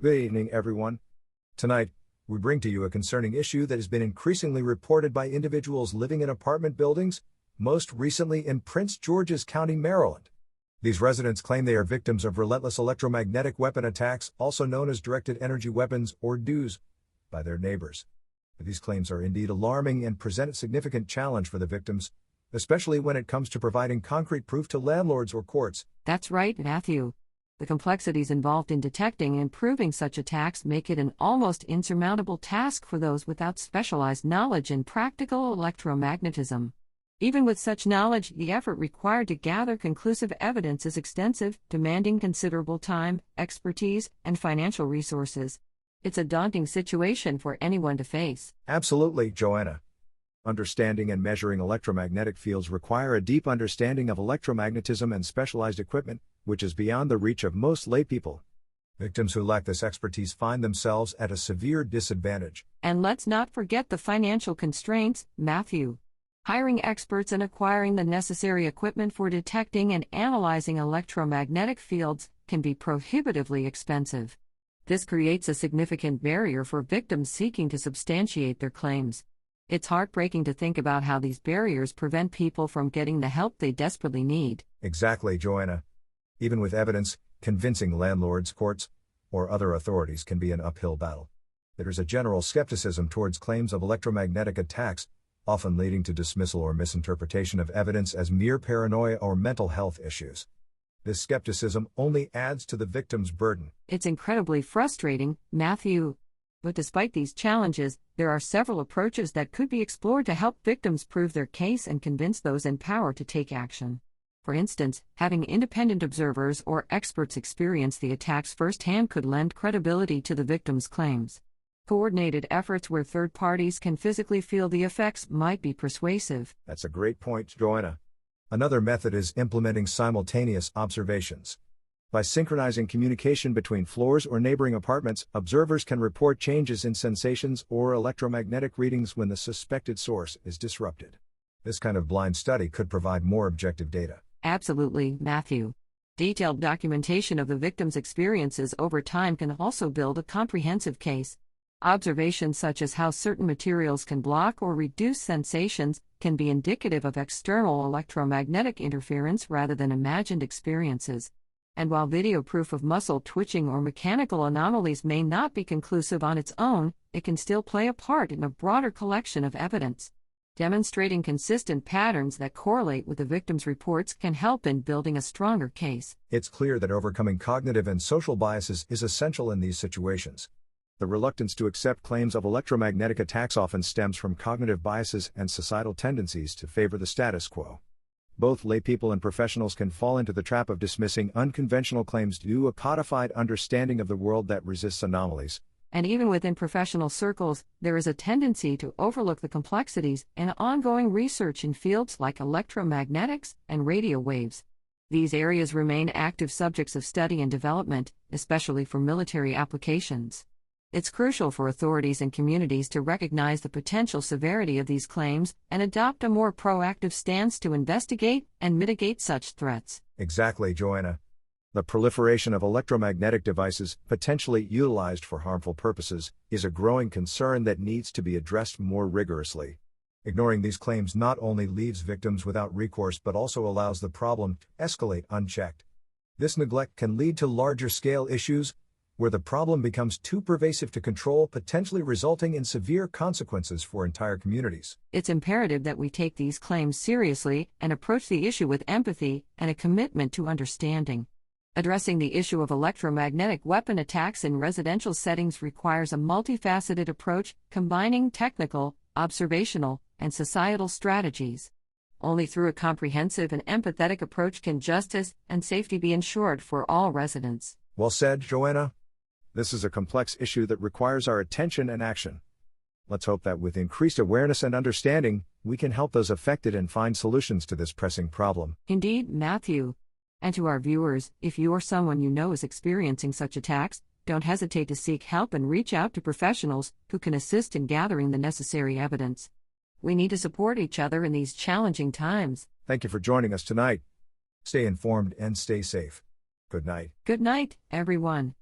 Good evening, everyone. Tonight, we bring to you a concerning issue that has been increasingly reported by individuals living in apartment buildings, most recently in Prince George's County, Maryland. These residents claim they are victims of relentless electromagnetic weapon attacks, also known as directed energy weapons or DEWs, by their neighbors. These claims are indeed alarming and present a significant challenge for the victims, especially when it comes to providing concrete proof to landlords or courts. That's right, Matthew. The complexities involved in detecting and proving such attacks make it an almost insurmountable task for those without specialized knowledge in practical electromagnetism. Even with such knowledge, the effort required to gather conclusive evidence is extensive, demanding considerable time, expertise, and financial resources. It's a daunting situation for anyone to face. Absolutely, Joanna. Understanding and measuring electromagnetic fields require a deep understanding of electromagnetism and specialized equipment, which is beyond the reach of most laypeople. Victims who lack this expertise find themselves at a severe disadvantage. And let's not forget the financial constraints, Matthew. Hiring experts and acquiring the necessary equipment for detecting and analyzing electromagnetic fields can be prohibitively expensive. This creates a significant barrier for victims seeking to substantiate their claims. It's heartbreaking to think about how these barriers prevent people from getting the help they desperately need. Exactly, Joanna. Even with evidence, convincing landlords, courts, or other authorities can be an uphill battle. There is a general skepticism towards claims of electromagnetic attacks, often leading to dismissal or misinterpretation of evidence as mere paranoia or mental health issues. This skepticism only adds to the victim's burden. It's incredibly frustrating, Matthew. But despite these challenges, there are several approaches that could be explored to help victims prove their case and convince those in power to take action. For instance, having independent observers or experts experience the attacks firsthand could lend credibility to the victim's claims. Coordinated efforts where third parties can physically feel the effects might be persuasive. That's a great point, Joanna. Another method is implementing simultaneous observations. By synchronizing communication between floors or neighboring apartments, observers can report changes in sensations or electromagnetic readings when the suspected source is disrupted. This kind of blind study could provide more objective data. Absolutely, Matthew. Detailed documentation of the victim's experiences over time can also build a comprehensive case. Observations such as how certain materials can block or reduce sensations can be indicative of external electromagnetic interference rather than imagined experiences. And while video proof of muscle twitching or mechanical anomalies may not be conclusive on its own, it can still play a part in a broader collection of evidence. Demonstrating consistent patterns that correlate with the victim's reports can help in building a stronger case. It's clear that overcoming cognitive and social biases is essential in these situations. The reluctance to accept claims of electromagnetic attacks often stems from cognitive biases and societal tendencies to favor the status quo. Both laypeople and professionals can fall into the trap of dismissing unconventional claims due to a codified understanding of the world that resists anomalies. And even within professional circles, there is a tendency to overlook the complexities and ongoing research in fields like electromagnetics and radio waves. These areas remain active subjects of study and development, especially for military applications. It's crucial for authorities and communities to recognize the potential severity of these claims and adopt a more proactive stance to investigate and mitigate such threats. Exactly, Joanna. The proliferation of electromagnetic devices, potentially utilized for harmful purposes, is a growing concern that needs to be addressed more rigorously. Ignoring these claims not only leaves victims without recourse but also allows the problem to escalate unchecked. This neglect can lead to larger-scale issues, where the problem becomes too pervasive to control, potentially resulting in severe consequences for entire communities. It's imperative that we take these claims seriously and approach the issue with empathy and a commitment to understanding. Addressing the issue of electromagnetic weapon attacks in residential settings requires a multifaceted approach, combining technical, observational, and societal strategies. Only through a comprehensive and empathetic approach can justice and safety be ensured for all residents. Well said, Joanna. This is a complex issue that requires our attention and action. Let's hope that with increased awareness and understanding, we can help those affected and find solutions to this pressing problem. Indeed, Matthew. And to our viewers, if you or someone you know is experiencing such attacks, don't hesitate to seek help and reach out to professionals who can assist in gathering the necessary evidence. We need to support each other in these challenging times. Thank you for joining us tonight. Stay informed and stay safe. Good night. Good night, everyone.